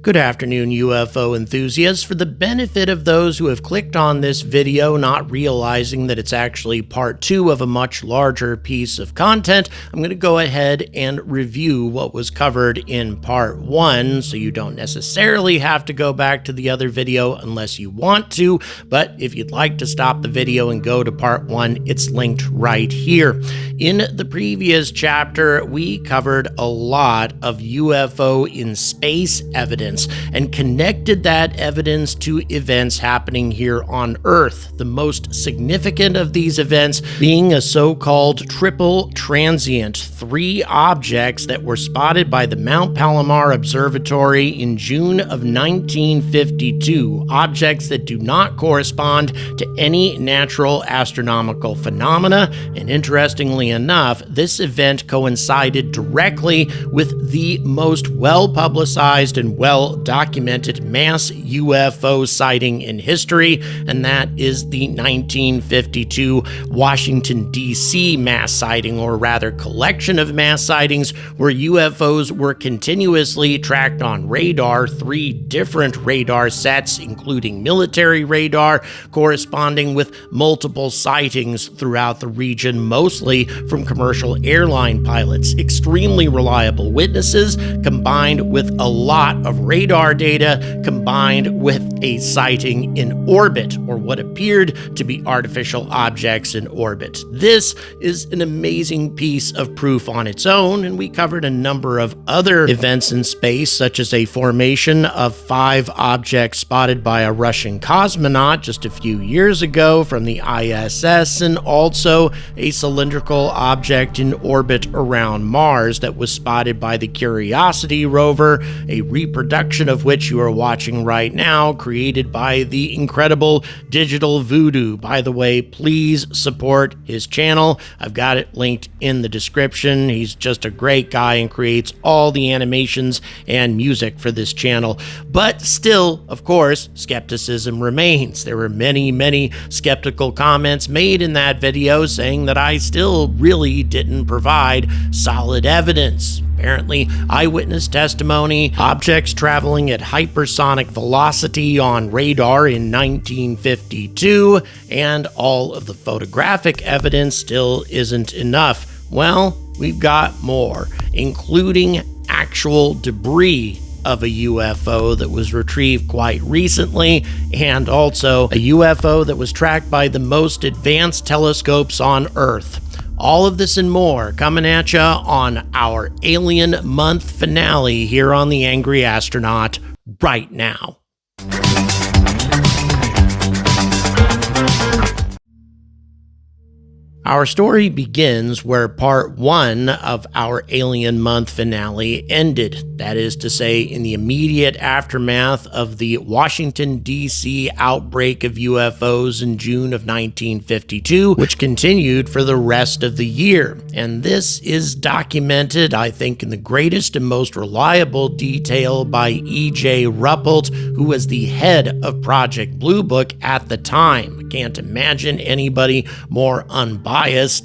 Good afternoon, UFO enthusiasts. For the benefit of those who have clicked on this video not realizing that it's actually part 2 of a much larger piece of content, I'm going to go ahead and review what was covered in part 1, so you don't necessarily have to go back to the other video unless you want to, but if you'd like to stop the video and go to part 1, it's linked right here. In the previous chapter, we covered a lot of UFO in space evidence and connected that evidence to events happening here on Earth. The most significant of these events being a so-called triple transient, 3 objects that were spotted by the Mount Palomar Observatory in June of 1952, objects that do not correspond to any natural astronomical phenomena, and interestingly enough, this event coincided directly with the most well-publicized and well-documented mass UFO sighting in history, and that is the 1952 Washington, D.C. mass sighting, or rather collection of mass sightings, where UFOs were continuously tracked on radar, 3 different radar sets, including military radar, corresponding with multiple sightings throughout the region, mostly from commercial airline pilots. Extremely reliable witnesses, combined with a lot of radar data, combined with a sighting in orbit, or what appeared to be artificial objects in orbit. This is an amazing piece of proof on its own, and we covered a number of other events in space, such as a formation of 5 objects spotted by a Russian cosmonaut just a few years ago from the ISS, and also a cylindrical object in orbit around Mars that was spotted by the Curiosity rover, a reproduction of which you are watching right now, created by the incredible digital Voodoo. By the way, please support his channel. I've got it linked in the description. He's just a great guy and creates all the animations and music for this channel. But still, of course, skepticism remains. There were many skeptical comments made in that video saying that I still really didn't provide solid evidence. Apparently, eyewitness testimony, objects traveling at hypersonic velocity on radar in 1952, and all of the photographic evidence still isn't enough. Well, we've got more, including actual debris of a UFO that was retrieved quite recently, and also a UFO that was tracked by the most advanced telescopes on Earth. All of this and more coming at you on our Alien Month finale here on The Angry Astronaut right now. Our story begins where part 1 of our Alien Month finale ended. That is to say, in the immediate aftermath of the Washington, D.C. outbreak of UFOs in June of 1952, which continued for the rest of the year. And this is documented, I think, in the greatest and most reliable detail by E.J. Ruppelt, who was the head of Project Blue Book at the time. I can't imagine anybody more unbiased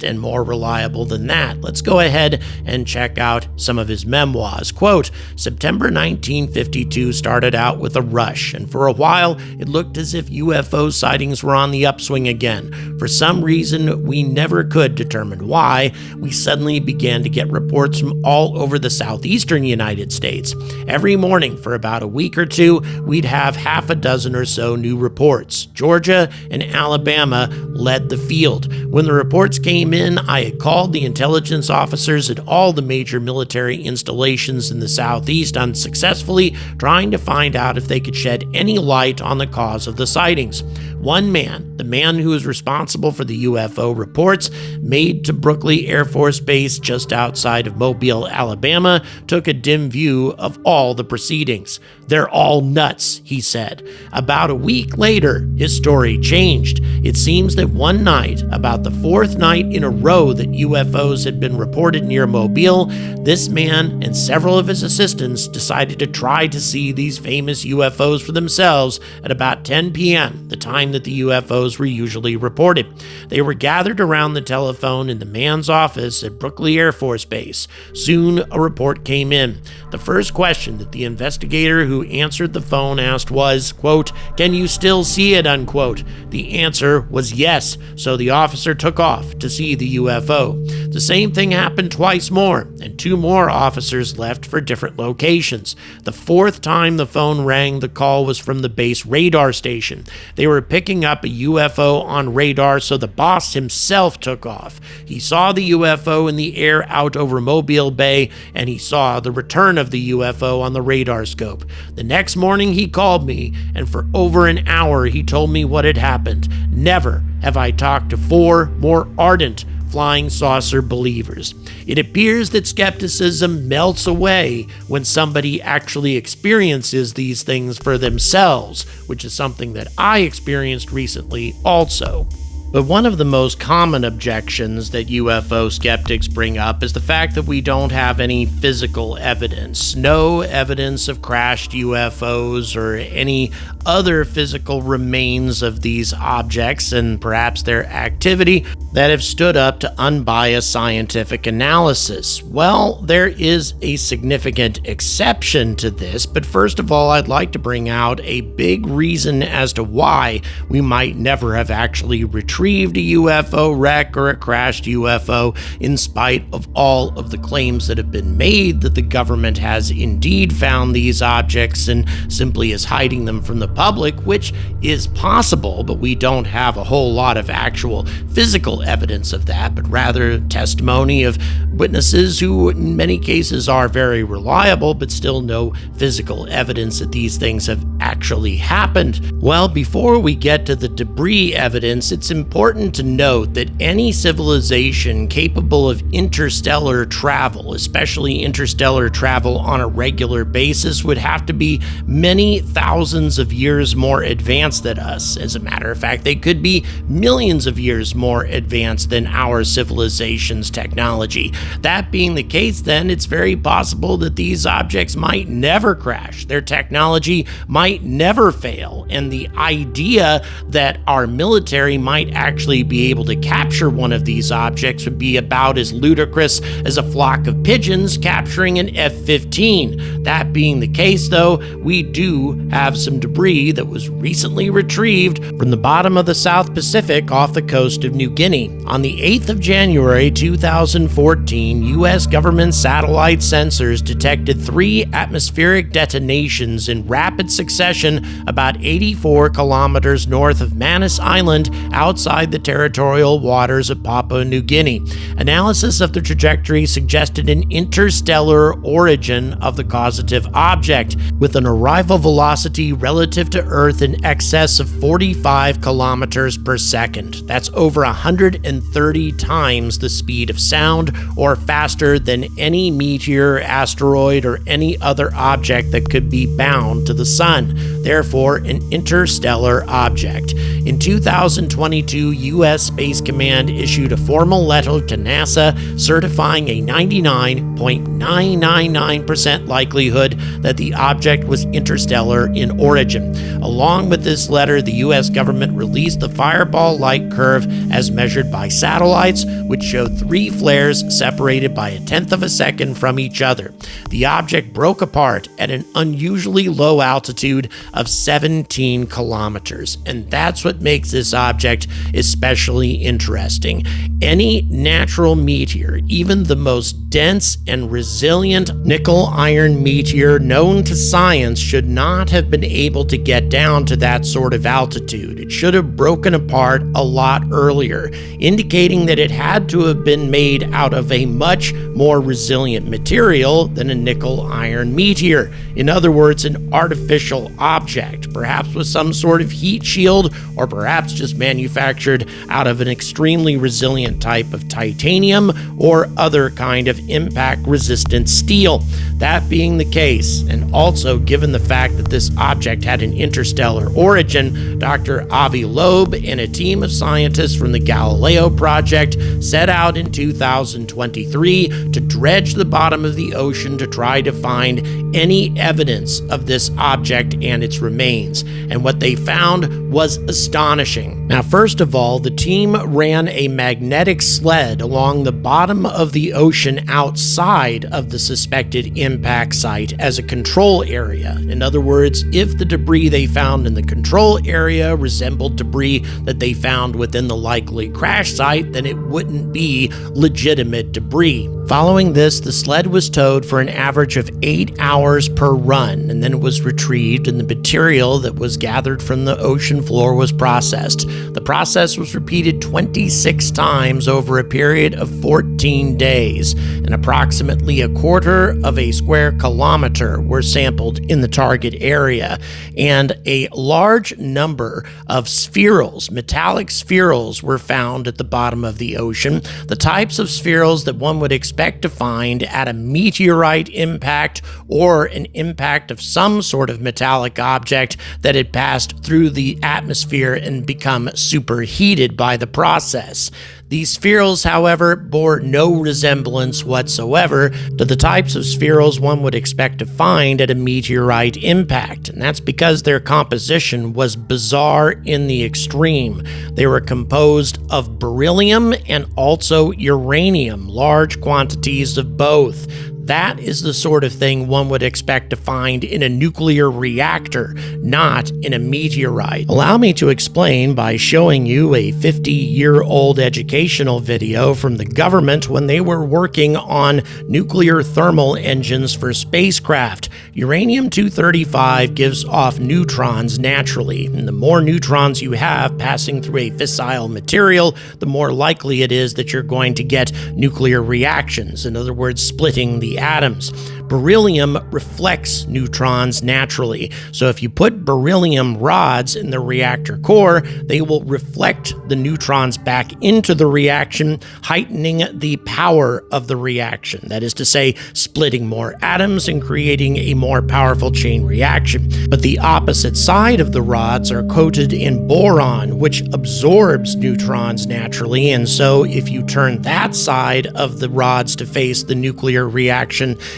and more reliable than that. Let's go ahead and check out some of his memoirs. Quote, September 1952 started out with a rush, and for a while it looked as if UFO sightings were on the upswing again. For some reason we never could determine why, we suddenly began to get reports from all over the southeastern United States. Every morning for about a week or two, we'd have half a dozen or so new reports. Georgia and Alabama led the field. When the reports came in, I had called the intelligence officers at all the major military installations in the southeast unsuccessfully, trying to find out if they could shed any light on the cause of the sightings. One man, the man who was responsible for the UFO reports made to Brooklyn Air Force Base just outside of Mobile, Alabama, took a dim view of all the proceedings. They're all nuts, he said. About a week later, his story changed. It seems that one night, about the 4th fourth night in a row that UFOs had been reported near Mobile, this man and several of his assistants decided to try to see these famous UFOs for themselves at about 10 p.m., the time that the UFOs were usually reported. They were gathered around the telephone in the man's office at Brooklyn Air Force Base. Soon, a report came in. The first question that the investigator who answered the phone asked was, quote, "Can you still see it?" unquote. The answer was yes, so the officer took off to see the UFO. The same thing happened twice more, and two more officers left for different locations. The fourth time the phone rang, the call was from the base radar station. They were picking up a UFO on radar, so the boss himself took off. He saw the UFO in the air out over Mobile Bay, and he saw the return of the UFO on the radar scope. The next morning he called me, and for over an hour he told me what had happened. Never have I talked to four more ardent flying saucer believers. It appears that skepticism melts away when somebody actually experiences these things for themselves, which is something that I experienced recently also. But one of the most common objections that UFO skeptics bring up is the fact that we don't have any physical evidence. No evidence of crashed UFOs or any other physical remains of these objects and perhaps their activity that have stood up to unbiased scientific analysis. Well, there is a significant exception to this, but first of all, I'd like to bring out a big reason as to why we might never have actually retrieved a UFO wreck or a crashed UFO, in spite of all of the claims that have been made that the government has indeed found these objects and simply is hiding them from the public, which is possible, but we don't have a whole lot of actual physical evidence of that, but rather testimony of witnesses who in many cases are very reliable, but still no physical evidence that these things have actually happened. Well, before we get to the debris evidence, it's important to note that any civilization capable of interstellar travel, especially interstellar travel on a regular basis, would have to be many thousands of years more advanced than us. As a matter of fact, they could be millions of years more advanced than our civilization's technology. That being the case, then, it's very possible that these objects might never crash. Their technology might never fail, and the idea that our military might actually be able to capture one of these objects would be about as ludicrous as a flock of pigeons capturing an F-15. That being the case, though, we do have some debris that was recently retrieved from the bottom of the South Pacific off the coast of New Guinea. On the 8th of January 2014, U.S. government satellite sensors detected 3 atmospheric detonations in rapid succession about 84 kilometers north of Manus Island outside the territorial waters of Papua New Guinea. Analysis of the trajectory suggested an interstellar origin of the causative object, with an arrival velocity relative to Earth in excess of 45 kilometers per second. That's over 130 times the speed of sound, or faster than any meteor, asteroid, or any other object that could be bound to the sun. Therefore, an interstellar object. In 2022, U.S. Space Command issued a formal letter to NASA certifying a 99.999% likelihood that the object was interstellar in origin. Along with this letter, the U.S. government released the fireball light curve as measured by satellites, which showed 3 flares separated by 1/10 of a second from each other. The object broke apart at an unusually low altitude of 17 kilometers, and that's what makes this object especially interesting. Any natural meteor, even the most dense and resilient nickel-iron meteor known to science, should not have been able to get down to that sort of altitude. It should have broken apart a lot earlier, indicating that it had to have been made out of a much more resilient material than a nickel-iron meteor. In other words, an artificial object, perhaps with some sort of heat shield, or perhaps just manufactured out of an extremely resilient type of titanium or other kind of impact-resistant steel. That being the case, and also given the fact that this object had an interstellar origin, Dr. Avi Loeb and a team of scientists from the Galileo Project set out in 2023 to dredge the bottom of the ocean to try to find any evidence of this object and its remains. And what they found was astonishing. Now, first of all, the team ran a magnetic sled along the bottom of the ocean outside of the suspected impact site as a control area. In other words, if the debris they found in the control area resembled debris that they found within the likely crash site, then it wouldn't be legitimate debris. Following this, the sled was towed for an average of 8 hours per run, and then it was retrieved and the material that was gathered from the ocean floor was processed. The process was repeated 26 times over a period of 14 days, and approximately a quarter of a square kilometer were sampled in the target area, and a large number of spherules, metallic spherules, were found at the bottom of the ocean, the types of spherules that one would expect to find at a meteorite impact or an impact of some sort of metallic object that had passed through the atmosphere and become superheated by the process. These spherules, however, bore no resemblance whatsoever to the types of spherules one would expect to find at a meteorite impact, and that's because their composition was bizarre in the extreme. They were composed of beryllium and also uranium, large quantities of both. That is the sort of thing one would expect to find in a nuclear reactor, not in a meteorite. Allow me to explain by showing you a 50-year-old educational video from the government when they were working on nuclear thermal engines for spacecraft. Uranium-235 gives off neutrons naturally, and the more neutrons you have passing through a fissile material, the more likely it is that you're going to get nuclear reactions, in other words, splitting the atoms. Beryllium reflects neutrons naturally, so if you put beryllium rods in the reactor core, they will reflect the neutrons back into the reaction, heightening the power of the reaction. That is to say, splitting more atoms and creating a more powerful chain reaction. But the opposite side of the rods are coated in boron, which absorbs neutrons naturally, and so if you turn that side of the rods to face the nuclear reaction,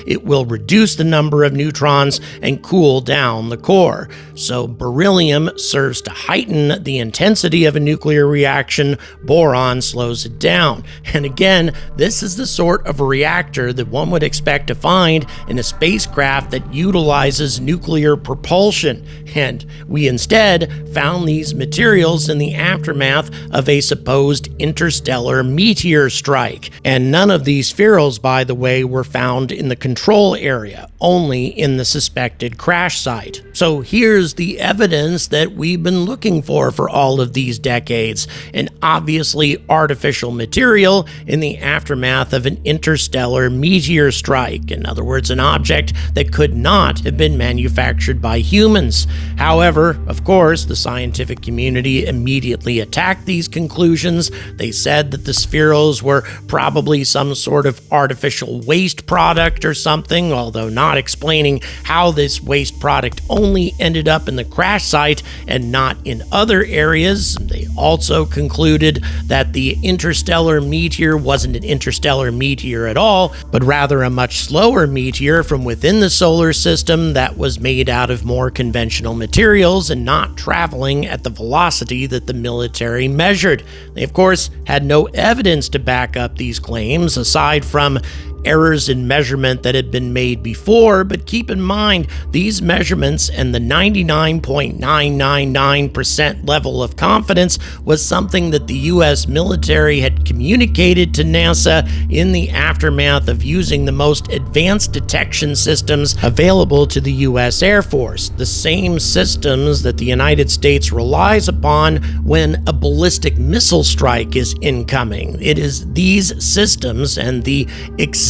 it will reduce the number of neutrons and cool down the core. So beryllium serves to heighten the intensity of a nuclear reaction, boron slows it down. And again, this is the sort of reactor that one would expect to find in a spacecraft that utilizes nuclear propulsion. And we instead found these materials in the aftermath of a supposed interstellar meteor strike. And none of these spherules, by the way, were found in the control area, only in the suspected crash site. So here's the evidence that we've been looking for all of these decades: an obviously artificial material in the aftermath of an interstellar meteor strike. In other words, an object that could not have been manufactured by humans. However, of course, the scientific community immediately attacked these conclusions. They said that the spherules were probably some sort of artificial waste product or something, although not explaining how this waste product only ended up in the crash site and not in other areas. They also concluded that the interstellar meteor wasn't an interstellar meteor at all, but rather a much slower meteor from within the solar system that was made out of more conventional materials and not traveling at the velocity that the military measured. They, of course, had no evidence to back up these claims aside from errors in measurement that had been made before, but keep in mind, these measurements and the 99.999% level of confidence was something that the U.S. military had communicated to NASA in the aftermath of using the most advanced detection systems available to the U.S. Air Force, the same systems that the United States relies upon when a ballistic missile strike is incoming. It is these systems and the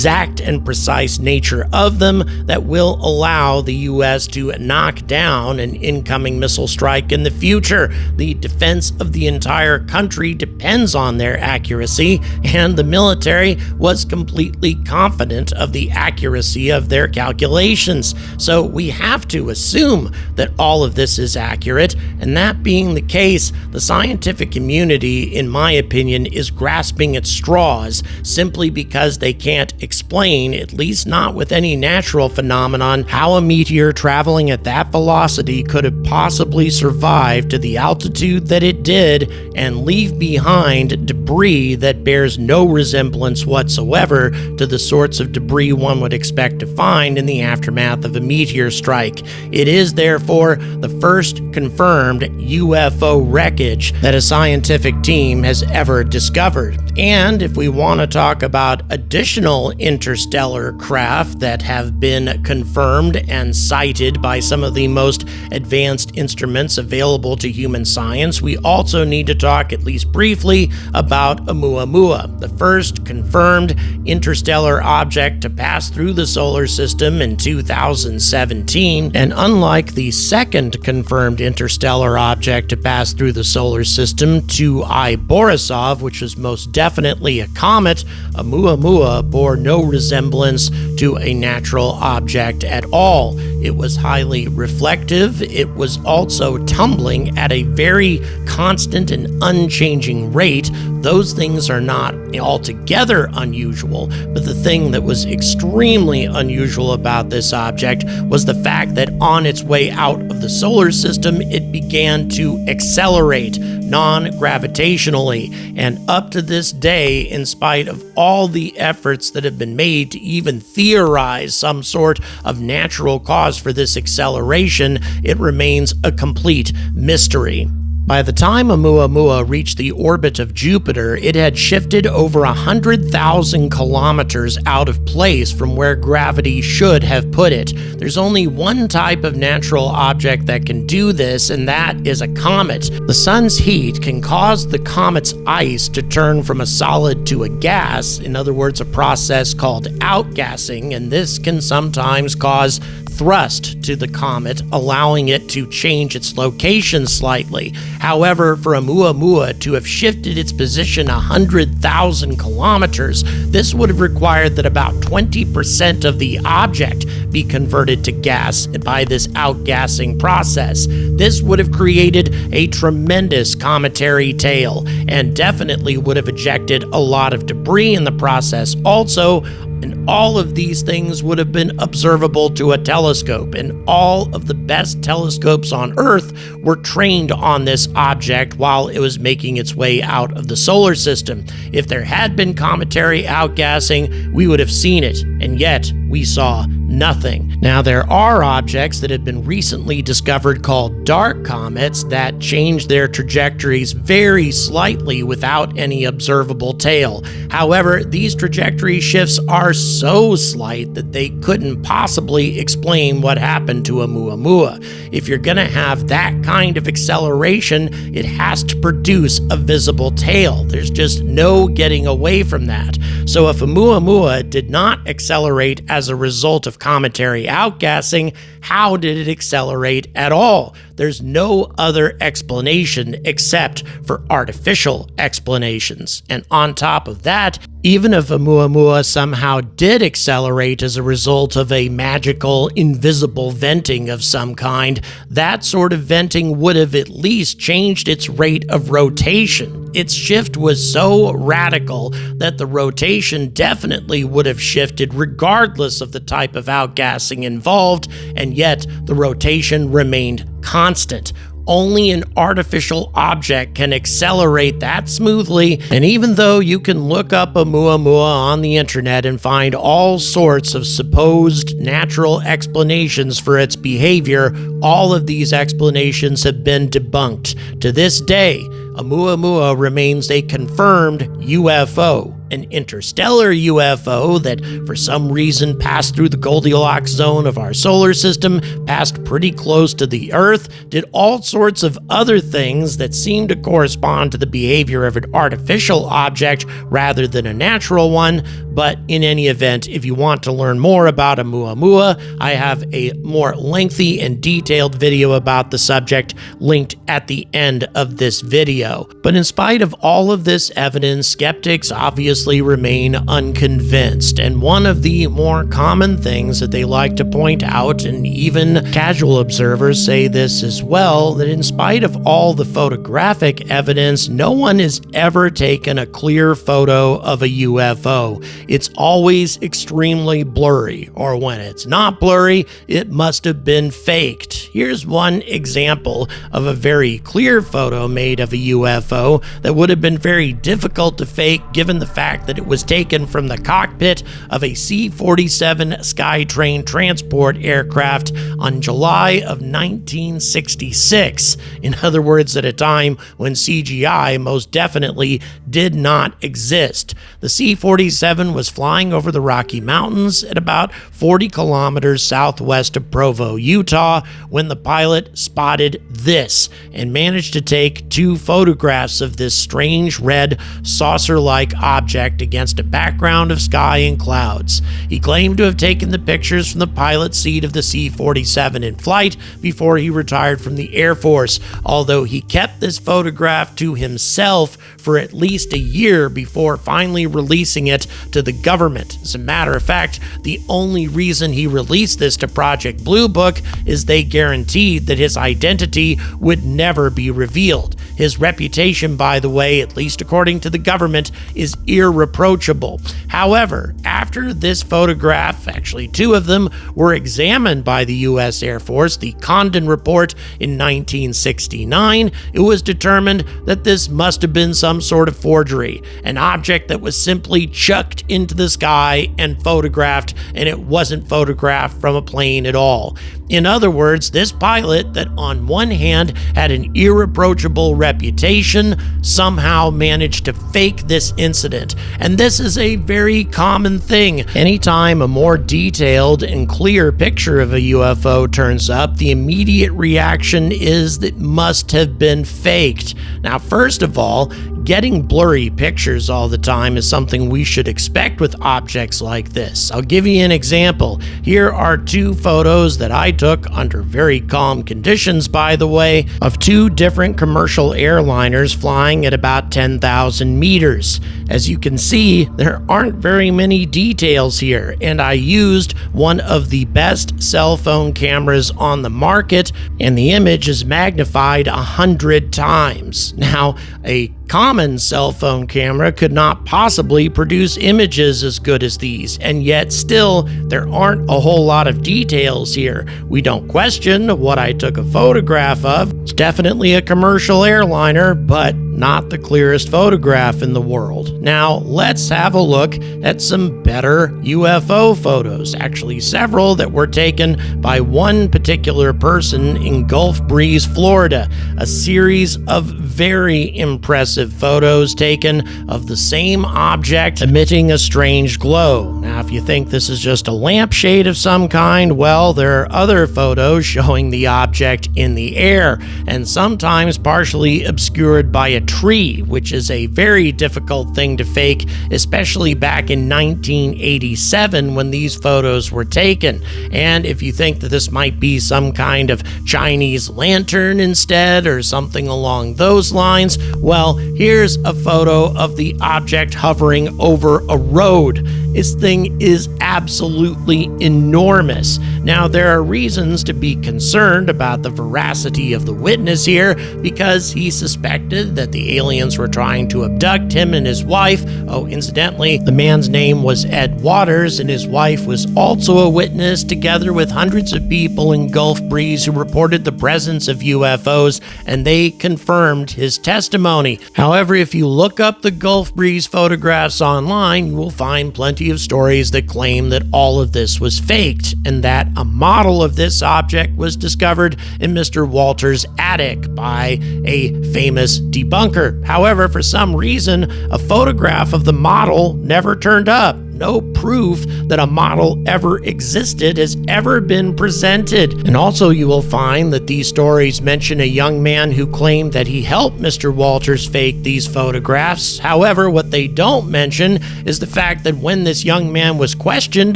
exact and precise nature of them that will allow the U.S. to knock down an incoming missile strike in the future. The defense of the entire country depends on their accuracy, and the military was completely confident of the accuracy of their calculations. So we have to assume that all of this is accurate, and that being the case, the scientific community, in my opinion, is grasping at straws simply because they can't explain, at least not with any natural phenomenon, how a meteor traveling at that velocity could have possibly survived to the altitude that it did and leave behind debris that bears no resemblance whatsoever to the sorts of debris one would expect to find in the aftermath of a meteor strike. It is therefore the first confirmed UFO wreckage that a scientific team has ever discovered. And if we want to talk about additional interstellar craft that have been confirmed and cited by some of the most advanced instruments available to human science, we also need to talk, at least briefly, about Oumuamua, the first confirmed interstellar object to pass through the solar system in 2017. And unlike the second confirmed interstellar object to pass through the solar system, 2I Borisov, which was most definitely a comet, Oumuamua bore no resemblance to a natural object at all. It was highly reflective. It was also tumbling at a very constant and unchanging rate. Those things are not altogether unusual, but the thing that was extremely unusual about this object was the fact that on its way out of the solar system, it began to accelerate non-gravitationally. And up to this day, in spite of all the efforts that have been made to even theorize some sort of natural cause for this acceleration, it remains a complete mystery. By the time Oumuamua reached the orbit of Jupiter, it had shifted over 100,000 kilometers out of place from where gravity should have put it. There's only one type of natural object that can do this, and that is a comet. The sun's heat can cause the comet's ice to turn from a solid to a gas, in other words, a process called outgassing, and this can sometimes cause thrust to the comet, allowing it to change its location slightly. However, for Oumuamua to have shifted its position 100,000 kilometers, this would have required that about 20% of the object be converted to gas by this outgassing process. This would have created a tremendous cometary tail and definitely would have ejected a lot of debris in the process also. And all of these things would have been observable to a telescope, and all of the best telescopes on Earth were trained on this object while it was making its way out of the solar system. If there had been cometary outgassing, we would have seen it, and yet we saw nothing. Now, there are objects that have been recently discovered called dark comets that change their trajectories very slightly without any observable tail. However, these trajectory shifts are so slight that they couldn't possibly explain what happened to Oumuamua. If you're going to have that kind of acceleration, it has to produce a visible tail. There's just no getting away from that. So if Oumuamua did not accelerate as a result of cometary outgassing, how did it accelerate at all? There's no other explanation except for artificial explanations. And on top of that, even if Oumuamua somehow did accelerate as a result of a magical, invisible venting of some kind, that sort of venting would have at least changed its rate of rotation. Its shift was so radical that the rotation definitely would have shifted regardless of the type of outgassing involved, and yet the rotation remained constant. Only an artificial object can accelerate that smoothly, and even though you can look up Oumuamua on the internet and find all sorts of supposed natural explanations for its behavior, all of these explanations have been debunked. To this day, Oumuamua remains a confirmed UFO. an interstellar UFO that for some reason passed through the Goldilocks zone of our solar system, passed pretty close to the Earth, did all sorts of other things that seem to correspond to the behavior of an artificial object rather than a natural one. But in any event, if you want to learn more about Oumuamua, I have a more lengthy and detailed video about the subject linked at the end of this video. But in spite of all of this evidence, skeptics obviously remain unconvinced. And one of the more common things that they like to point out, and even casual observers say this as well, that in spite of all the photographic evidence, no one has ever taken a clear photo of a UFO. It's always extremely blurry, or when it's not blurry, it must have been faked. Here's one example of a very clear photo made of a UFO that would have been very difficult to fake given the fact that it was taken from the cockpit of a C-47 Skytrain transport aircraft on July of 1966. In other words, at a time when CGI most definitely did not exist. The C-47 was flying over the Rocky Mountains at about 40 kilometers southwest of Provo, Utah, when the pilot spotted this and managed to take 2 photographs of this strange red saucer-like object against a background of sky and clouds. He claimed to have taken the pictures from the pilot's seat of the C-47 in flight before he retired from the Air Force, although he kept this photograph to himself for at least a year before finally releasing it to the government. As a matter of fact, the only reason he released this to Project Blue Book is they guaranteed that his identity would never be revealed. His reputation, by the way, at least according to the government, is irreproachable. However, after this photograph, actually 2 of them, were examined by the U.S. Air Force, the Condon Report in 1969, it was determined that this must have been some sort of forgery, an object that was simply chucked into the sky and photographed, and it wasn't photographed from a plane at all. In other words, this pilot that on one hand had an irreproachable reputation somehow managed to fake this incident. And this is a very common thing. Anytime a more detailed and clear picture of a UFO turns up, the immediate reaction is that it must have been faked. Now, first of all, getting blurry pictures all the time is something we should expect with objects like this. I'll give you an example. Here are 2 photos that I took under very calm conditions, by the way, of 2 different commercial airliners flying at about 10,000 meters. As you can see, there aren't very many details here, and I used one of the best cell phone cameras on the market, and the image is magnified 100 times. Now, a common cell phone camera could not possibly produce images as good as these, and yet still there aren't a whole lot of details here. We don't question what I took a photograph of. It's definitely a commercial airliner, but not the clearest photograph in the world. Now, let's have a look at some better UFO photos. Actually, several that were taken by one particular person in Gulf Breeze, Florida. A series of very impressive photos taken of the same object emitting a strange glow. Now, if you think this is just a lampshade of some kind, well, there are other photos showing the object in the air, and sometimes partially obscured by a tree, which is a very difficult thing to fake, especially back in 1987 when these photos were taken. And if you think that this might be some kind of Chinese lantern instead, or something along those lines, well, here's a photo of the object hovering over a road. This thing is absolutely enormous. Now, there are reasons to be concerned about the veracity of the witness here, because he suspected that the aliens were trying to abduct him and his wife. Oh, incidentally, the man's name was Ed Waters, and his wife was also a witness, together with hundreds of people in Gulf Breeze who reported the presence of UFOs, and they confirmed his testimony. However, if you look up the Gulf Breeze photographs online, you will find plenty plenty of stories that claim that all of this was faked and that a model of this object was discovered in Mr. Walters' attic by a famous debunker. However, for some reason, a photograph of the model never turned up. No proof that a model ever existed has ever been presented. And also you will find that these stories mention a young man who claimed that he helped Mr. Walters fake these photographs. However, what they don't mention is the fact that when this young man was questioned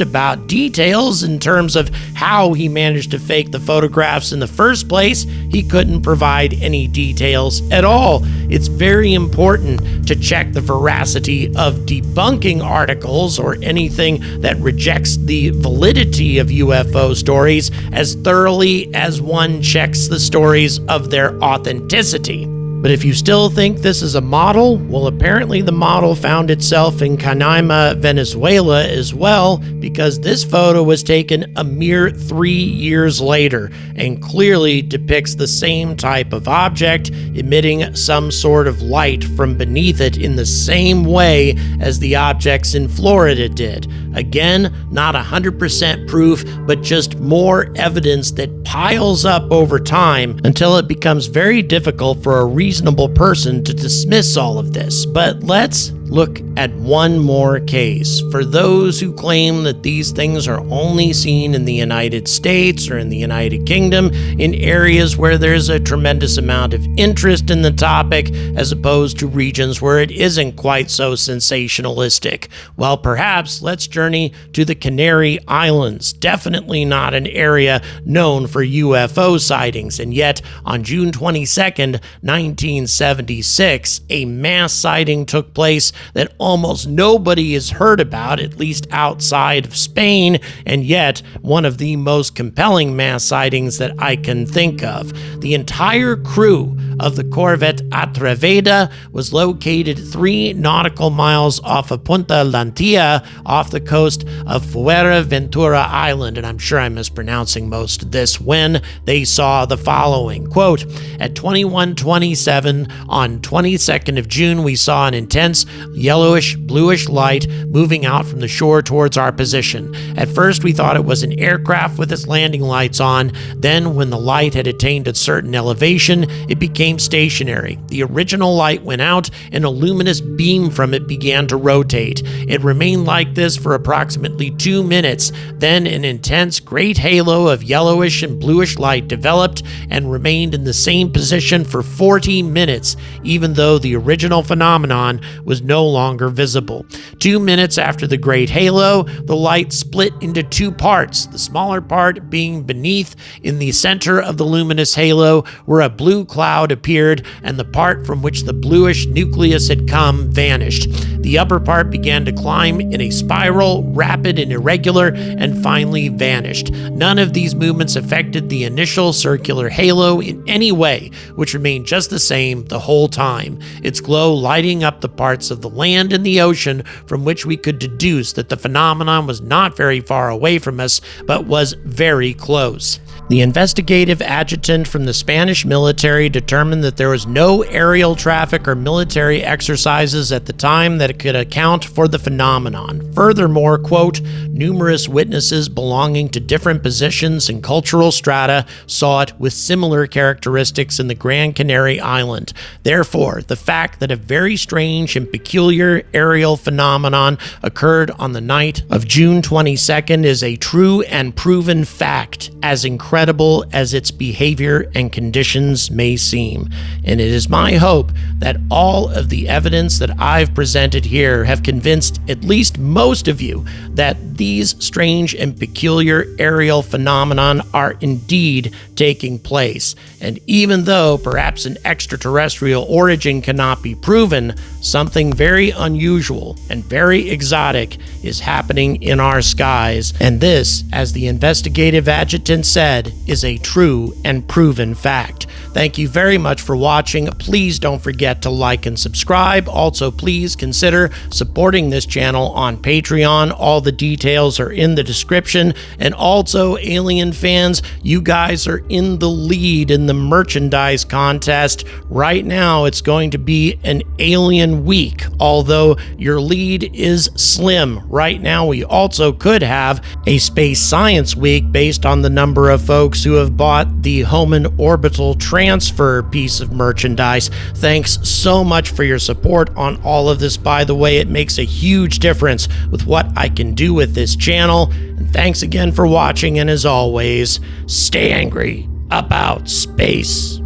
about details in terms of how he managed to fake the photographs in the first place, he couldn't provide any details at all. It's very important to check the veracity of debunking articles or anything that rejects the validity of UFO stories as thoroughly as one checks the stories of their authenticity. But if you still think this is a model, well, apparently the model found itself in Canaima, Venezuela as well, because this photo was taken a mere 3 years later and clearly depicts the same type of object, emitting some sort of light from beneath it in the same way as the objects in Florida did. Again, not 100% proof, but just more evidence that piles up over time until it becomes very difficult for a reasonable person to dismiss all of this. But let's look at one more case. For those who claim that these things are only seen in the United States or in the United Kingdom, in areas where there's a tremendous amount of interest in the topic, as opposed to regions where it isn't quite so sensationalistic, well, perhaps let's journey to the Canary Islands. Definitely not an area known for UFO sightings, and yet on June 22nd, 1976, a mass sighting took place that almost nobody has heard about, at least outside of Spain, and yet one of the most compelling mass sightings that I can think of. The entire crew of the Corvette Atrevida was located 3 nautical miles off of Punta Lantilla off the coast of Fuerteventura Island, and I'm sure I'm mispronouncing most of this, when they saw the following. Quote, at 21:27 on 22nd of June, we saw an intense yellowish bluish light moving out from the shore towards our position. At first we thought it was an aircraft with its landing lights on. Then when the light had attained a certain elevation, it became stationary. The original light went out and a luminous beam from it began to rotate. It remained like this for approximately 2 minutes. Then an intense great halo of yellowish and bluish light developed and remained in the same position for 40 minutes, even though the original phenomenon was no longer visible. 2 minutes after the great halo, the light split into 2 parts, the smaller part being beneath in the center of the luminous halo where a blue cloud appeared, and the part from which the bluish nucleus had come vanished. The upper part began to climb in a spiral, rapid and irregular, and finally vanished. None of these movements affected the initial circular halo in any way, which remained just the same the whole time, its glow lighting up the parts of the land and the ocean from which we could deduce that the phenomenon was not very far away from us, but was very close. The investigative adjutant from the Spanish military determined that there was no aerial traffic or military exercises at the time that could account for the phenomenon. Furthermore, quote, numerous witnesses belonging to different positions and cultural strata saw it with similar characteristics in the Gran Canary Island. Therefore, the fact that a very strange and peculiar aerial phenomenon occurred on the night of June 22nd is a true and proven fact, as incredible as its behavior and conditions may seem. And it is my hope that all of the evidence that I've presented here have convinced at least most of you that these strange and peculiar aerial phenomenon are indeed taking place. And even though perhaps an extraterrestrial origin cannot be proven, something very unusual and very exotic is happening in our skies. And this, as the investigative adjutant said, said is a true and proven fact. Thank you very much for watching. Please don't forget to like and subscribe. Also, please consider supporting this channel on Patreon. All the details are in the description. And also, alien fans, you guys are in the lead in the merchandise contest. Right now, it's going to be an alien week, although your lead is slim. Right now, we also could have a space science week based on the number of folks who have bought the Hohmann orbital transfer piece of merchandise. Thanks so much for your support on all of this. By the way, it makes a huge difference with what I can do with this channel. And thanks again for watching, and as always, stay angry about space.